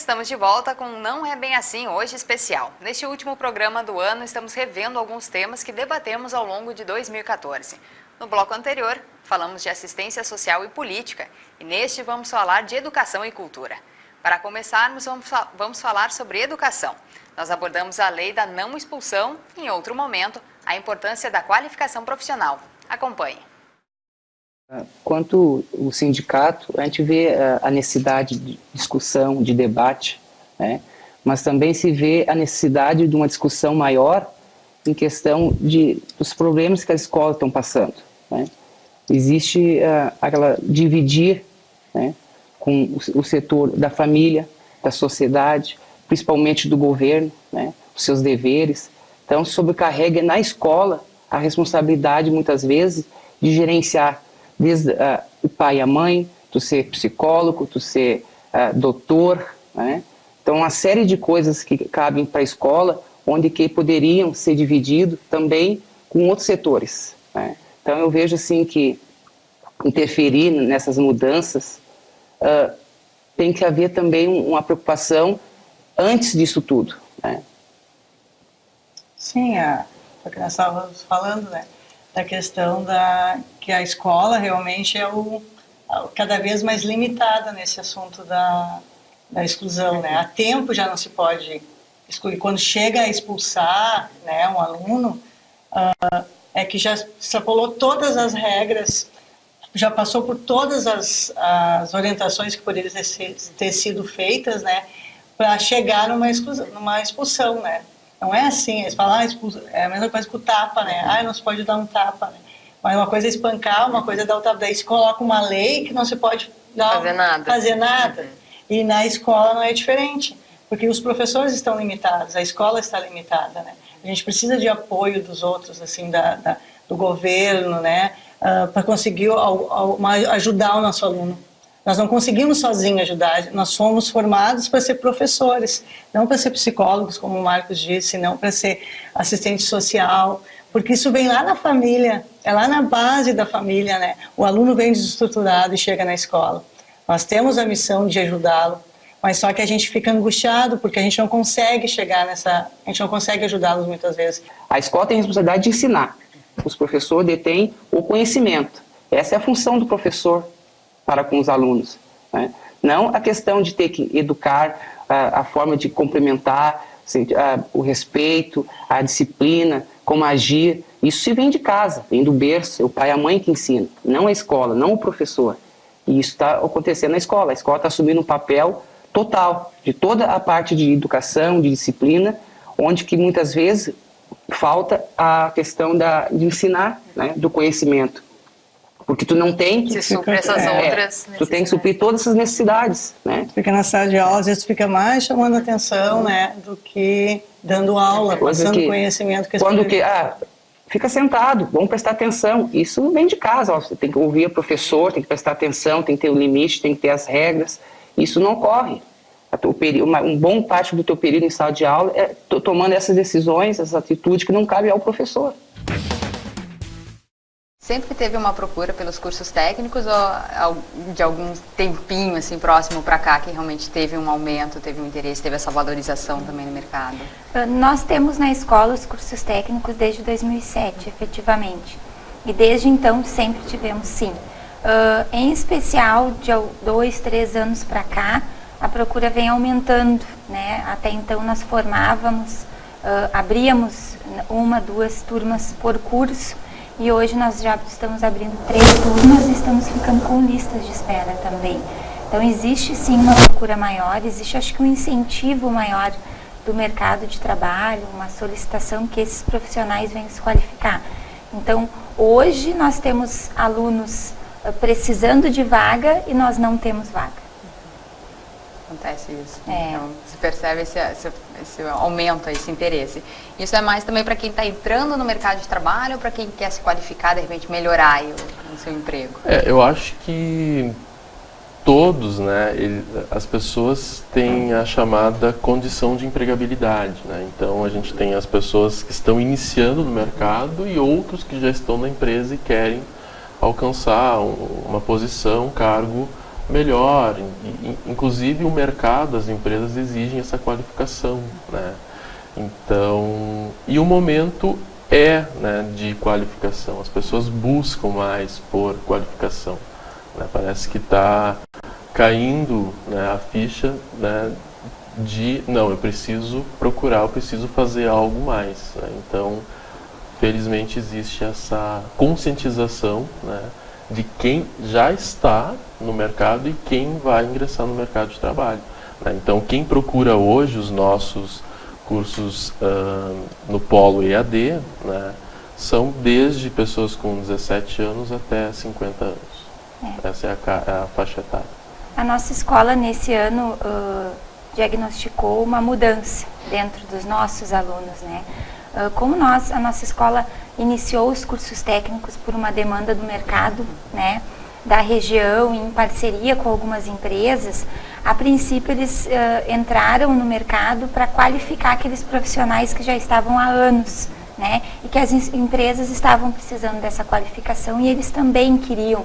Estamos de volta com Não É Bem Assim, hoje especial. Neste último programa do ano, estamos revendo alguns temas que debatemos ao longo de 2014. No bloco anterior, falamos de assistência social e política, e neste vamos falar de educação e cultura. Para começarmos, vamos falar sobre educação. Nós abordamos a lei da não expulsão e, em outro momento, a importância da qualificação profissional. Acompanhe. Quanto o sindicato, a gente vê a necessidade de discussão, de debate, né? Mas também se vê a necessidade de uma discussão maior em questão dos problemas que as escolas estão passando, né? Existe aquela dividir, né, com o setor da família, da sociedade, principalmente do governo, né, os seus deveres. Então, sobrecarrega na escola a responsabilidade, muitas vezes, de gerenciar desde o pai e a mãe, tu ser psicólogo, tu ser doutor, né? Então, uma série de coisas que cabem para a escola, onde que poderiam ser divididos também com outros setores, né? Então, eu vejo assim que interferir nessas mudanças tem que haver também uma preocupação antes disso tudo, né? Sim, o que nós estávamos falando, né? Da questão que a escola realmente é cada vez mais limitada nesse assunto da exclusão, né? Há tempo já não se pode excluir. Quando chega a expulsar, né, um aluno, é que já extrapolou todas as regras, já passou por todas as orientações que poderiam ter sido feitas, né, para chegar numa expulsão, né? Não é assim, eles falam, é a mesma coisa que o tapa, né? Não se pode dar um tapa, né? Mas uma coisa é espancar, uma coisa é dar o tapa. Daí se coloca uma lei que não se pode fazer nada. Uhum. E na escola não é diferente, porque os professores estão limitados, a escola está limitada, né? A gente precisa de apoio dos outros, assim, do governo, né? Para conseguir ajudar o nosso aluno. Nós não conseguimos sozinhos ajudar, nós somos formados para ser professores, não para ser psicólogos, como o Marcos disse, não para ser assistente social, porque isso vem lá na família, é lá na base da família, né? O aluno vem desestruturado e chega na escola. Nós temos a missão de ajudá-lo, mas só que a gente fica angustiado, porque a gente não consegue a gente não consegue ajudá-los muitas vezes. A escola tem a responsabilidade de ensinar, os professores detêm o conhecimento, essa é a função do professor para com os alunos, né? Não a questão de ter que educar, a forma de complementar, assim, o respeito, a disciplina, como agir. Isso se vem de casa, vem do berço, é o pai e a mãe que ensinam, não a escola, não o professor. E isso está acontecendo na escola. A escola está assumindo um papel total de toda a parte de educação, de disciplina, onde que muitas vezes falta a questão de ensinar, né, do conhecimento. Porque tu não tem que suprir essas outras tu tem que suprir todas essas necessidades, né? Fica na sala de aula, às vezes fica mais chamando atenção, né, do que dando aula, passando conhecimento. Fica sentado, vamos prestar atenção. Isso vem de casa, você tem que ouvir o professor, tem que prestar atenção, tem que ter o limite, tem que ter as regras. Isso não ocorre. Um bom parte do teu período em sala de aula é tomando essas decisões, essas atitudes que não cabem ao professor. Sempre teve uma procura pelos cursos técnicos ou de algum tempinho assim próximo para cá que realmente teve um aumento, teve um interesse, teve essa valorização também no mercado? Nós temos na escola os cursos técnicos desde 2007, efetivamente. E desde então sempre tivemos, sim. Em especial de 2, 3 anos para cá, a procura vem aumentando, né? Até então nós formávamos, abríamos 1, 2 turmas por curso. E hoje nós já estamos abrindo 3 turmas e estamos ficando com listas de espera também. Então existe sim uma procura maior, existe acho que um incentivo maior do mercado de trabalho, uma solicitação que esses profissionais venham se qualificar. Então hoje nós temos alunos precisando de vaga e nós não temos vaga. Acontece isso. Então, se percebe esse aumento, esse interesse. Isso é mais também para quem está entrando no mercado de trabalho ou para quem quer se qualificar, de repente melhorar aí o seu emprego? Eu acho que todos, né, as pessoas têm a chamada condição de empregabilidade, né? Então a gente tem as pessoas que estão iniciando no mercado e outros que já estão na empresa e querem alcançar uma posição, um cargo melhor. Inclusive o mercado, as empresas exigem essa qualificação, né? Então, e o momento é, né, de qualificação. As pessoas buscam mais por qualificação, né? Parece que está caindo, né, a ficha, né, de não, eu preciso procurar, eu preciso fazer algo mais, né? Então, felizmente existe essa conscientização, né, de quem já está no mercado e quem vai ingressar no mercado de trabalho, né? Então, quem procura hoje os nossos cursos no Polo EAD, né, são desde pessoas com 17 anos até 50 anos. Essa é a faixa etária. A nossa escola, nesse ano, diagnosticou uma mudança dentro dos nossos alunos, né? Como a nossa escola iniciou os cursos técnicos por uma demanda do mercado, né, da região, em parceria com algumas empresas, a princípio eles entraram no mercado para qualificar aqueles profissionais que já estavam há anos, né, e que as empresas estavam precisando dessa qualificação e eles também queriam.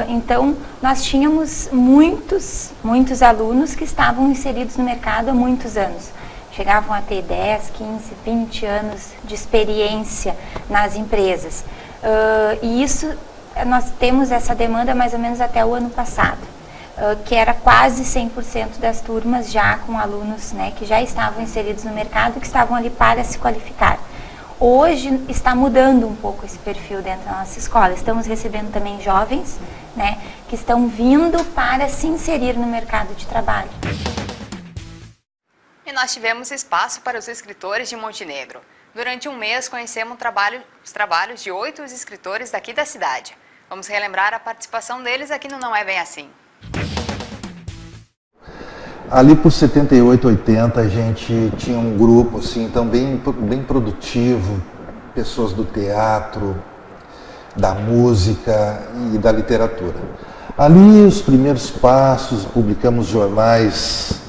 Então, nós tínhamos muitos alunos que estavam inseridos no mercado há muitos anos. Chegavam a ter 10, 15, 20 anos de experiência nas empresas. E isso, nós temos essa demanda mais ou menos até o ano passado, que era quase 100% das turmas já com alunos, né, que já estavam inseridos no mercado, que estavam ali para se qualificar. Hoje está mudando um pouco esse perfil dentro da nossa escola. Estamos recebendo também jovens, né, que estão vindo para se inserir no mercado de trabalho. E nós tivemos espaço para os escritores de Montenegro. Durante um mês conhecemos os trabalhos de 8 escritores daqui da cidade. Vamos relembrar a participação deles aqui no Não É Bem Assim. Ali por 78, 80, a gente tinha um grupo assim, então bem produtivo, pessoas do teatro, da música e da literatura. Ali os primeiros passos, publicamos jornais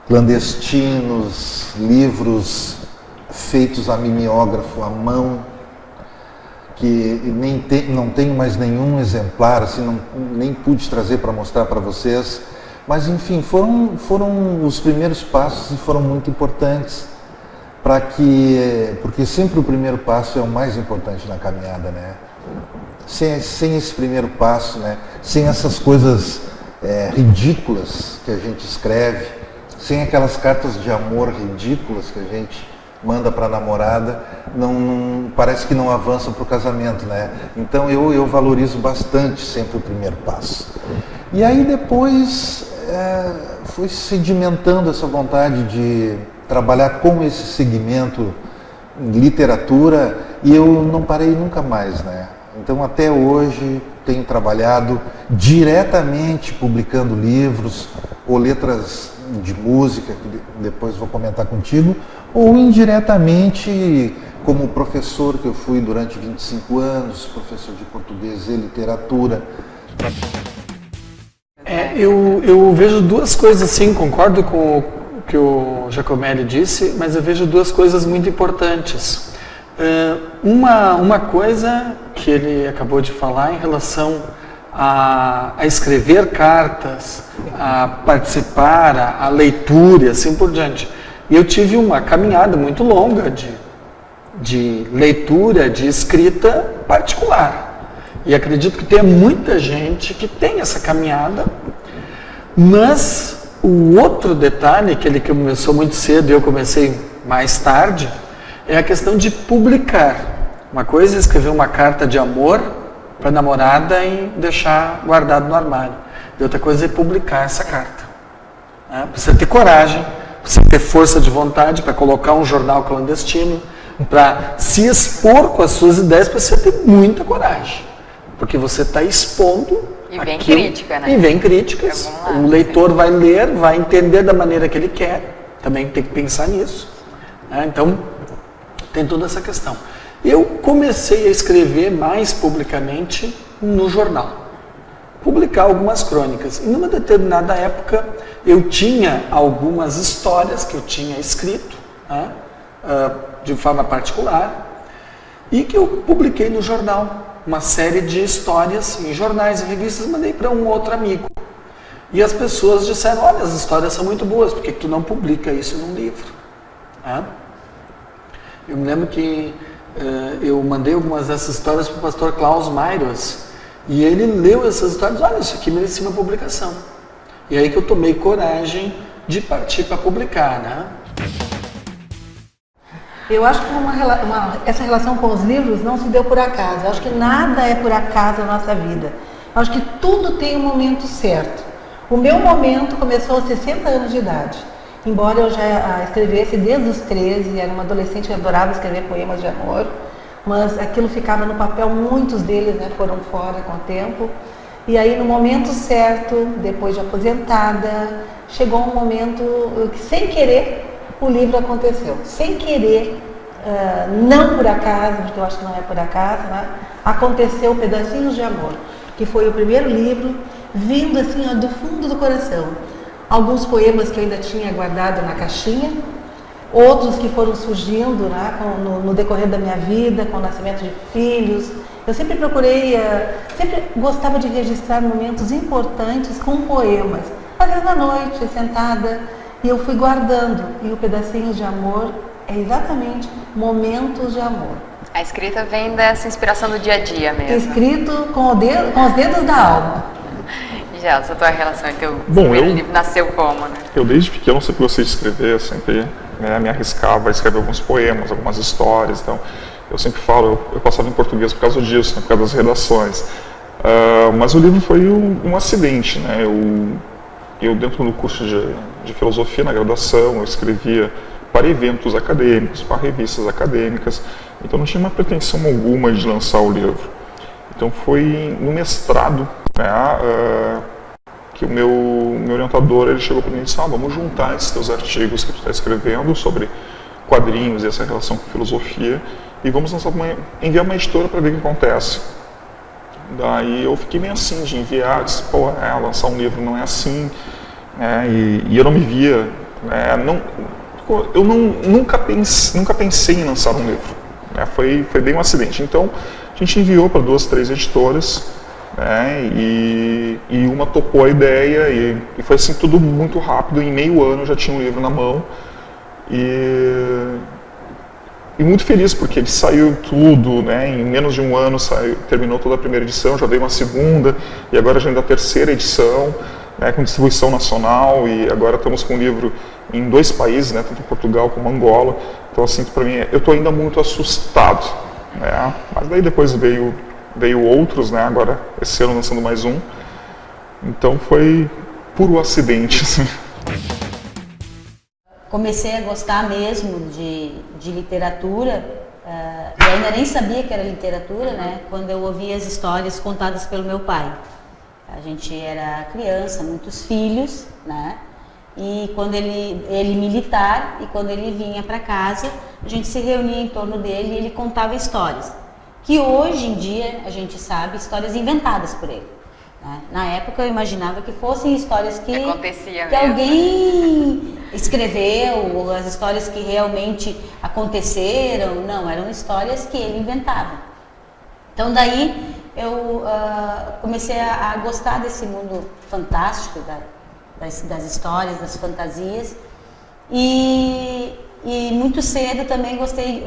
clandestinos, livros feitos a mimeógrafo à mão, que não tenho mais nenhum exemplar, assim, nem pude trazer para mostrar para vocês. Mas, enfim, foram os primeiros passos e foram muito importantes, porque sempre o primeiro passo é o mais importante na caminhada, né? Sem esse primeiro passo, né? Sem essas coisas ridículas que a gente escreve, sem aquelas cartas de amor ridículas que a gente manda para a namorada, parece que não avança para o casamento, né? Então eu valorizo bastante sempre o primeiro passo. E aí depois foi sedimentando essa vontade de trabalhar com esse segmento em literatura e eu não parei nunca mais, né? Então até hoje tenho trabalhado diretamente publicando livros ou letras de música, que depois vou comentar contigo, ou indiretamente como professor que eu fui durante 25 anos, professor de português e literatura. Eu vejo duas coisas assim, concordo com o que o Giacomelli disse, mas eu vejo duas coisas muito importantes. Uma coisa que ele acabou de falar em relação a escrever cartas, a participar, a leitura e assim por diante. E eu tive uma caminhada muito longa de leitura, de escrita particular. E acredito que tem muita gente que tem essa caminhada, mas o outro detalhe, que ele começou muito cedo e eu comecei mais tarde, é a questão de publicar. Uma coisa é escrever uma carta de amor para a namorada e deixar guardado no armário. E outra coisa é publicar essa carta. Precisa ter coragem, precisa ter força de vontade para colocar um jornal clandestino, para se expor com as suas ideias, precisa ter muita coragem. Porque você está expondo e vem aquilo, crítica, né? E vem críticas. O leitor vai ler, vai entender da maneira que ele quer. Também tem que pensar nisso. Então, tem toda essa questão. Eu comecei a escrever mais publicamente no jornal. Publicar algumas crônicas. E numa determinada época, eu tinha algumas histórias que eu tinha escrito, de forma particular, e que eu publiquei no jornal. Uma série de histórias em jornais e revistas, mandei para um outro amigo. E as pessoas disseram, olha, as histórias são muito boas, por que tu não publica isso num livro? Eu me lembro que eu mandei algumas dessas histórias para o pastor Klaus Meiros, e ele leu essas histórias, olha, isso aqui merecia uma publicação. E aí que eu tomei coragem de partir para publicar, né? Eu acho que essa relação com os livros não se deu por acaso. Eu acho que nada é por acaso na nossa vida. Eu acho que tudo tem um momento certo. O meu momento começou aos 60 anos de idade. Embora eu já escrevesse desde os 13, era uma adolescente que adorava escrever poemas de amor, mas aquilo ficava no papel, muitos deles, né, foram fora com o tempo. E aí, no momento certo, depois de aposentada, chegou um momento que, sem querer, o livro aconteceu. Sem querer, não por acaso, porque eu acho que não é por acaso, né? Aconteceu Pedacinhos de Amor, que foi o primeiro livro vindo assim, ó, do fundo do coração. Alguns poemas que eu ainda tinha guardado na caixinha, outros que foram surgindo, né, no decorrer da minha vida, com o nascimento de filhos. Eu sempre procurei, sempre gostava de registrar momentos importantes com poemas. Às vezes à noite, sentada, e eu fui guardando. E o Pedacinhos de Amor é exatamente momentos de amor. A escrita vem dessa inspiração do dia a dia mesmo. Escrito com os dedos da alma. Gelson, a tua relação e teu livro nasceu como, né? Eu desde pequeno sempre gostei de escrever, sempre me arriscava a escrever alguns poemas, algumas histórias, então eu sempre falo, eu passava em português por causa disso, né, por causa das redações. Mas o livro foi um acidente, né? Eu dentro do curso de filosofia na graduação, eu escrevia para eventos acadêmicos, para revistas acadêmicas, então não tinha uma pretensão alguma de lançar o livro. Então foi no mestrado, né, que o meu orientador ele chegou para mim e disse, vamos juntar esses teus artigos que tu está escrevendo sobre quadrinhos e essa relação com filosofia e vamos enviar uma editora para ver o que acontece. Daí eu fiquei meio assim de enviar, disse, lançar um livro não é assim, né, e eu não me via, eu nunca pensei em lançar um livro, né, foi bem um acidente. Então a gente enviou para 2, 3 editoras, né, e uma topou a ideia e foi assim tudo muito rápido, em meio ano eu já tinha um livro na mão e muito feliz porque ele saiu tudo, né, em menos de um ano terminou toda a primeira edição, já veio uma segunda e agora já ainda a terceira edição, né, com distribuição nacional e agora estamos com o livro em 2 países, né, tanto em Portugal como Angola, então assim, para mim, eu estou ainda muito assustado, né, mas daí depois veio outros, né, agora esse ano lançando mais um, então foi puro acidente. Assim. Comecei a gostar mesmo de literatura, e ainda nem sabia que era literatura, né, quando eu ouvia as histórias contadas pelo meu pai. A gente era criança, muitos filhos, né, e quando ele militar, e quando ele vinha para casa, a gente se reunia em torno dele e ele contava histórias. Que hoje em dia a gente sabe histórias inventadas por ele. Né? Na época eu imaginava que fossem histórias que alguém escreveu, ou as histórias que realmente aconteceram. Não, eram histórias que ele inventava. Então daí eu comecei a gostar desse mundo fantástico, das histórias, das fantasias. E muito cedo também gostei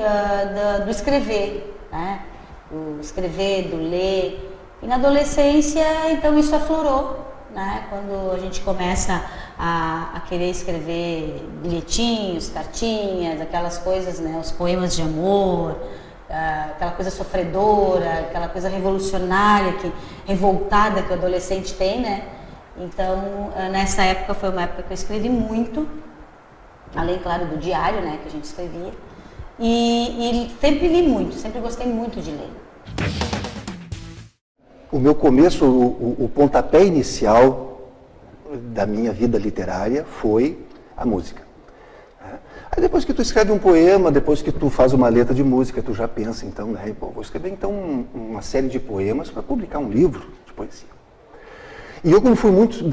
do escrever, né? Do escrever, do ler. E na adolescência, então, isso aflorou, né? Quando a gente começa a querer escrever bilhetinhos, cartinhas, aquelas coisas, né? Os poemas de amor, aquela coisa sofredora, aquela coisa revolucionária, revoltada que o adolescente tem, né? Então, nessa época foi uma época que eu escrevi muito, além, claro, do diário, né? Que a gente escrevia. E sempre li muito, sempre gostei muito de ler. O meu começo, o pontapé inicial da minha vida literária foi a música. Aí depois que tu escreve um poema, depois que tu faz uma letra de música, tu já pensa então, né, vou escrever então uma série de poemas para publicar um livro de poesia. E eu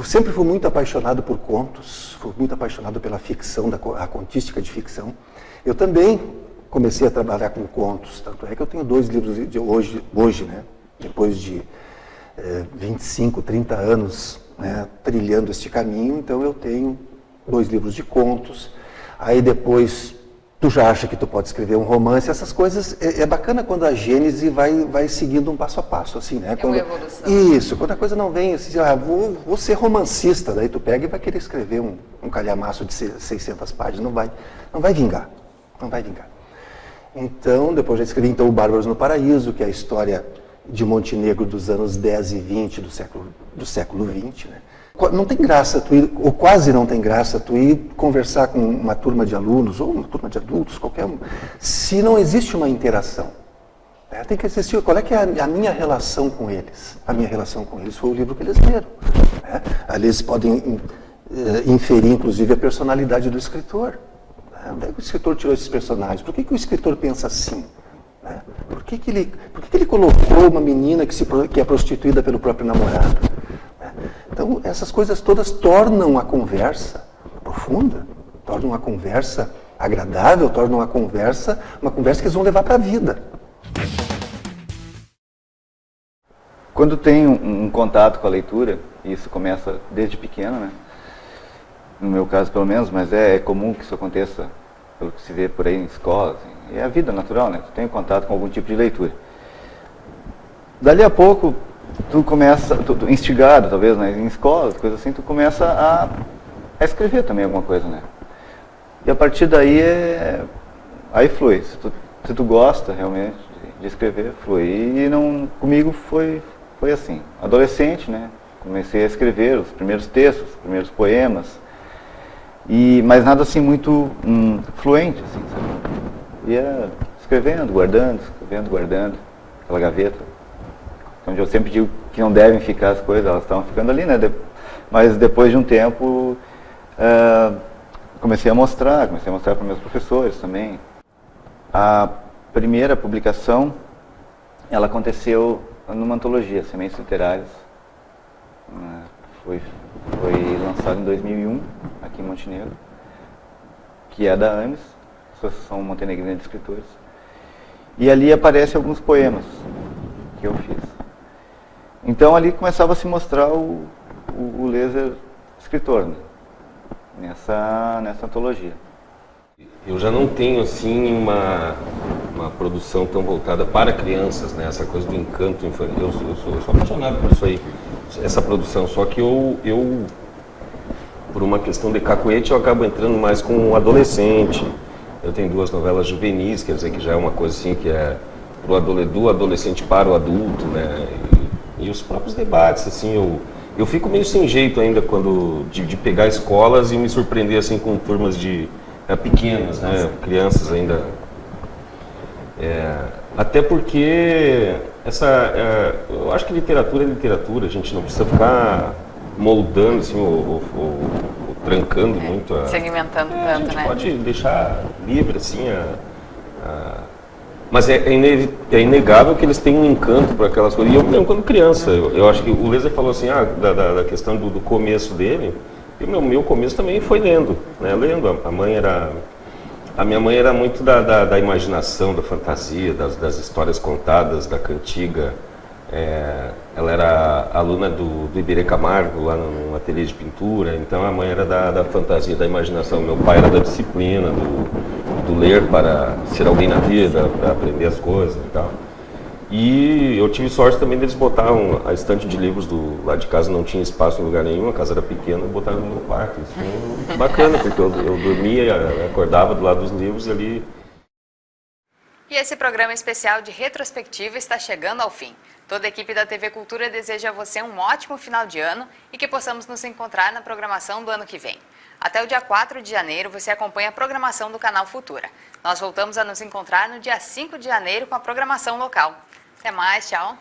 sempre fui muito apaixonado por contos, fui muito apaixonado pela ficção, a contística de ficção. Eu também comecei a trabalhar com contos, tanto é que eu tenho 2 livros de hoje, né, depois de 25, 30 anos né, trilhando este caminho, então eu tenho 2 livros de contos, aí depois tu já acha que tu pode escrever um romance, essas coisas, é bacana quando a gênese vai seguindo um passo a passo, assim, né? É uma evolução. Isso, quando a coisa não vem assim, vou ser romancista, daí tu pega e vai querer escrever um calhamaço de 600 páginas, não vai vingar, não vai vingar. Então, depois já escrevi então o Bárbaros no Paraíso, que é a história de Montenegro dos anos 10 e 20 do século 20, né? Não tem graça tu ir, ou quase não tem graça tu ir conversar com uma turma de alunos, ou uma turma de adultos, qualquer um, se não existe uma interação. Né? Tem que existir, qual é que é a minha relação com eles? A minha relação com eles foi o livro que eles leram. Né? Ali eles podem inferir, inclusive, a personalidade do escritor. Onde é que o escritor tirou esses personagens? Por que o escritor pensa assim? Né? Por que ele colocou uma menina que é prostituída pelo próprio namorado? Né? Então, essas coisas todas tornam a conversa profunda, tornam a conversa agradável, tornam a conversa uma conversa que eles vão levar para a vida. Quando tem um contato com a leitura, e isso começa desde pequeno, né? No meu caso pelo menos, mas é comum que isso aconteça pelo que se vê por aí em escolas, assim. É a vida natural, né? Tu tem contato com algum tipo de leitura. Dali a pouco, tu começa, tu instigado talvez, né, em escolas, coisas assim, tu começa a escrever também alguma coisa, né? E a partir daí, aí flui. Se tu gosta realmente de escrever, flui. E comigo foi assim. Adolescente, né? Comecei a escrever os primeiros textos, os primeiros poemas. Mas nada assim muito fluente, assim, sabe? Ia escrevendo, guardando, aquela gaveta, onde eu sempre digo que não devem ficar as coisas, elas estavam ficando ali, né? Mas depois de um tempo, comecei a mostrar para meus professores também. A primeira publicação, ela aconteceu numa antologia, Sementes Literárias. Foi lançado em 2001, aqui em Montenegro, que é da AMES, Associação Montenegrina de Escritores. E ali aparecem alguns poemas que eu fiz. Então ali começava a se mostrar o Leser escritor, né? Nessa antologia. Eu já não tenho assim uma produção tão voltada para crianças, né? Essa coisa do encanto infantil. Eu sou apaixonado por isso aí, essa produção. Só que eu por uma questão de cacuete, eu acabo entrando mais com o adolescente. Eu tenho 2 novelas juvenis, quer dizer que já é uma coisa assim que é do adolescente para o adulto, né? E os próprios debates, assim, eu fico meio sem jeito ainda de pegar escolas e me surpreender assim com turmas pequenas, né? Crianças ainda. Até porque eu acho que literatura é literatura, a gente não precisa ficar moldando assim, ou trancando muito segmentando tanto, a gente né? pode deixar livre assim mas é inegável que eles têm um encanto para aquelas coisas. E eu mesmo, quando criança, eu acho que o Leser falou assim, da questão do começo dele, e o meu começo também foi lendo, né? Lendo. A minha mãe era muito da imaginação, da fantasia, das histórias contadas, da cantiga. Ela era aluna do Iberê Camargo, lá no ateliê de pintura, então a mãe era da fantasia, da imaginação. Meu pai era da disciplina, do ler para ser alguém na vida, para aprender as coisas e tal. E eu tive sorte também deles botaram a estante de livros lá de casa, não tinha espaço em lugar nenhum, a casa era pequena, botaram no meu quarto. Isso foi bacana, porque eu dormia, acordava do lado dos livros e ali. E esse programa especial de retrospectiva está chegando ao fim. Toda a equipe da TV Cultura deseja a você um ótimo final de ano e que possamos nos encontrar na programação do ano que vem. Até o dia 4 de janeiro você acompanha a programação do canal Futura. Nós voltamos a nos encontrar no dia 5 de janeiro com a programação local. Até mais, tchau!